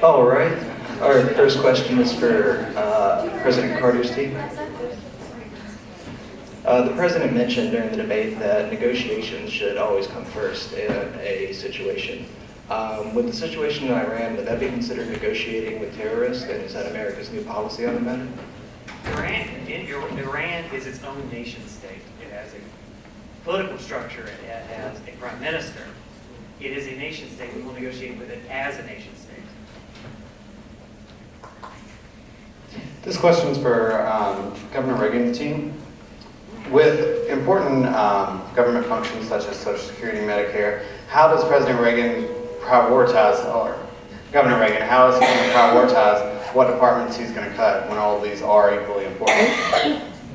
All right. Our first question is for President Carter's team. The president mentioned during the debate that negotiations should always come first in a situation. With the situation in Iran, would that be considered negotiating with terrorists, and is that America's new policy on the matter? Iran is its own nation state. It has a political structure. It has a prime minister. It is a nation state. We will negotiate with it as a nation state. This question is for Governor Reagan's team. With important government functions such as Social Security and Medicare, how does President Reagan prioritize, or Governor Reagan, how is he going to prioritize what departments he's going to cut when all of these are equally important?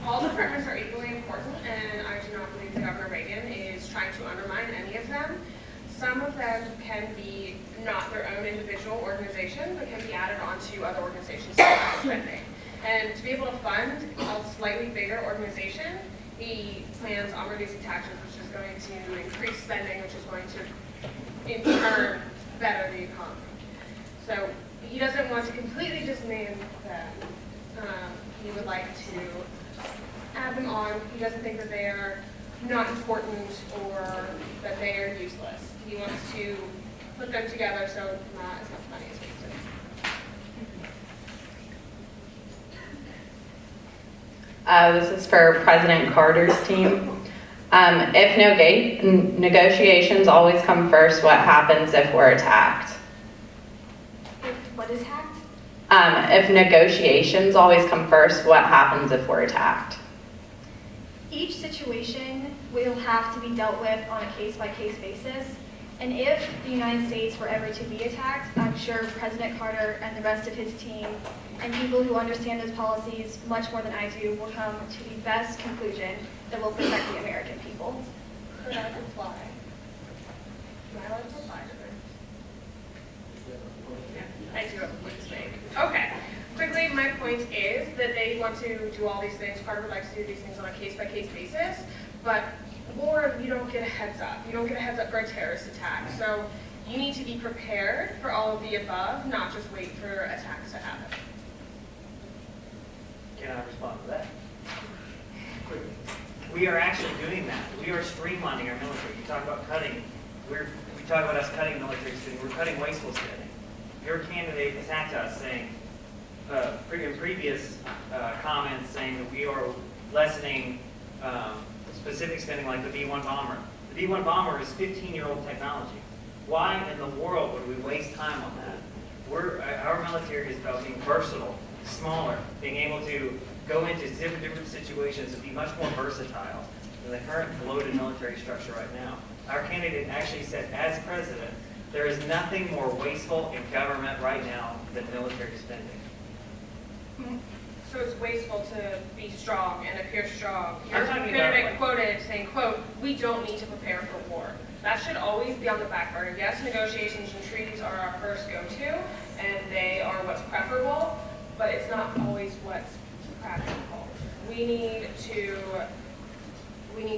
All departments are equally important, and I do not believe that Governor Reagan is trying to undermine any of them. Some of them can be not their own individual organization, but can be added onto other organizations through spending. And to be able to fund a slightly bigger organization, he plans on reducing taxes, which is going to increase spending, which is going to, in turn, better the economy. So he doesn't want to completely dismantle them. He would like to add them on. He doesn't think that they are not important or that they are useless. He wants to put them together so not as much money is wasted. This is for President Carter's team. If negotiations always come first, what happens if we're attacked? What is hacked? If negotiations always come first, what happens if we're attacked? Each situation will have to be dealt with on a case-by-case basis. And if the United States were ever to be attacked, I'm sure President Carter and the rest of his team and people who understand those policies much more than I do will come to the best conclusion that will protect the American people. Could I reply? Am I allowed to reply to this? Yeah, I do have a point to make. Okay. Quickly, my point is that they want to do all these things. Carter would like to do these things on a case-by-case basis, but war, you don't get a heads up. You don't get a heads up for a terrorist attack. So you need to be prepared for all of the above, not just wait for attacks to happen. Can I respond to that? Quickly. We are actually doing that. We are streamlining our military. You talk about cutting. We talk about us cutting military spending. We're cutting wasteful spending. Your candidate attacked us saying, in previous comments, saying that we are lessening specific spending like the B-1 bomber. The B-1 bomber is 15-year-old technology. Why in the world would we waste time on that? Our military is about being versatile, smaller, being able to go into different situations and be much more versatile than the current bloated military structure right now. Our candidate actually said, as president, there is nothing more wasteful in government right now than military spending. So it's wasteful to be strong and appear strong. I'm Your talking candidate about- quoted saying, quote, "We don't need to prepare for war." That should always be on the back burner. Yes, negotiations and treaties are our first go-to, and they are what's preferable, but it's not always what's practical. We need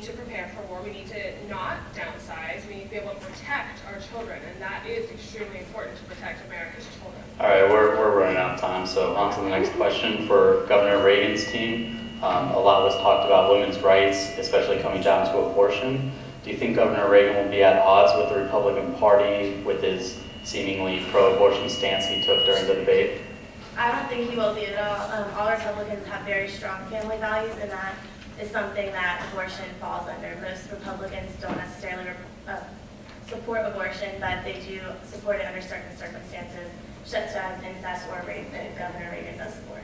to prepare for war. We need to not downsize. We need to be able to protect our children, and that is extremely important to protect America's children. All right, we're running out of time, so on to the next question for Governor Reagan's team. A lot was talked about women's rights, especially coming down to abortion. Do you think Governor Reagan will be at odds with the Republican Party with his seemingly pro-abortion stance he took during the debate? I don't think he will be at all. All Republicans have very strong family values, and that is something that abortion falls under. Most Republicans don't necessarily support abortion, but they do support it under certain circumstances, such as incest or rape, that Governor Reagan does support.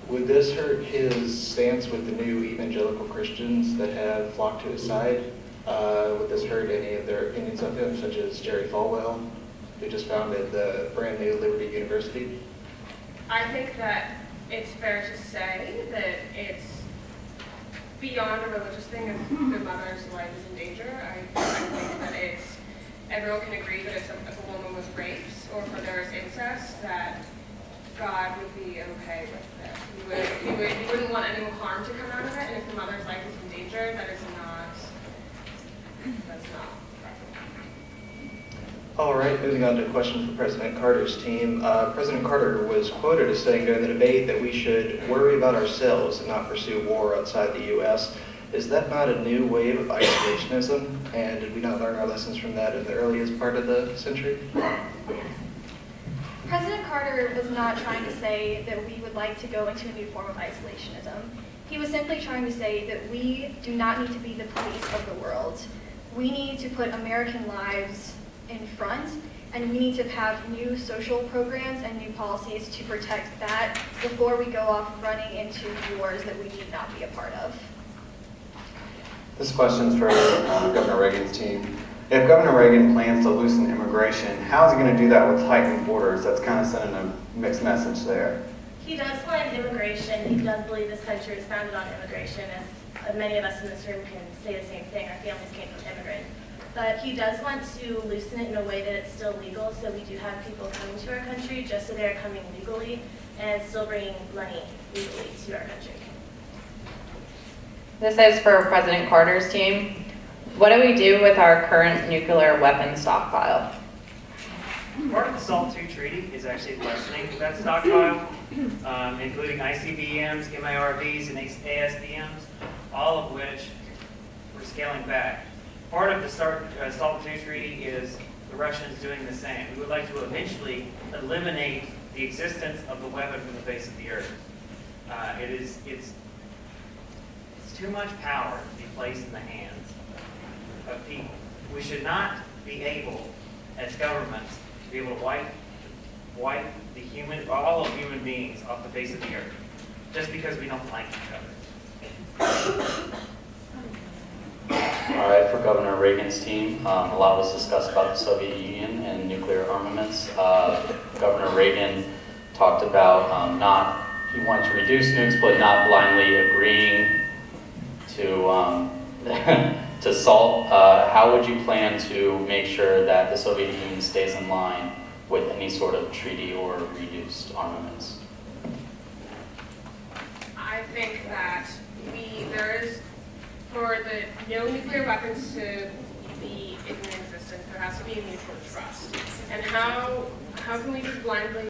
Would this hurt his stance with the new evangelical Christians that have flocked to his side? Would this hurt any of their opinions of him, such as Jerry Falwell, who just founded the brand new Liberty University? I think that it's fair to say that it's beyond a religious thing if the mother's life is in danger. I think that everyone can agree that if a woman was raped or if there is incest, that God would be okay with this. He wouldn't want any harm to come out of it, and if the mother's life is in danger, that's not All right, moving on to a question for President Carter's team. President Carter was quoted as saying during the debate that we should worry about ourselves and not pursue war outside the U.S. Is that not a new wave of isolationism? And did we not learn our lessons from that in the earliest part of the century? President Carter was not trying to say that we would like to go into a new form of isolationism. He was simply trying to say that we do not need to be the police of the world. We need to put American lives in front, and we need to have new social programs and new policies to protect that before we go off running into wars that we need not be a part of. This question's for Governor Reagan's team. If Governor Reagan plans to loosen immigration, how is he going to do that with tightened borders? That's kind of sending a mixed message there. He does plan immigration. He does believe this country is founded on immigration, as many of us in this room can say the same thing. Our families came from immigrants. But he does want to loosen it in a way that it's still legal, so we do have people coming to our country just so they're coming legally and still bringing money legally to our country. This is for President Carter's team. What do we do with our current nuclear weapons stockpile? Part of the SALT II treaty is actually lessening that stockpile, including ICBMs, MIRVs, and ASBMs, all of which we're scaling back. Part of the SALT II treaty is the Russians doing the same. We would like to eventually eliminate the existence of the weapon from the face of the earth. It's too much power to be placed in the hands of people. We should not be able, as governments, to be able to wipe all of human beings off the face of the earth just because we don't like each other. All right, for Governor Reagan's team, a lot was discussed about the Soviet Union and nuclear armaments. Governor Reagan talked about he wanted to reduce nukes, but not blindly agreeing to to SALT. How would you plan to make sure that the Soviet Union stays in line with any sort of treaty or reduced armaments? I think that there is, for the no nuclear weapons to be in existence, there has to be a mutual trust. And how can we just blindly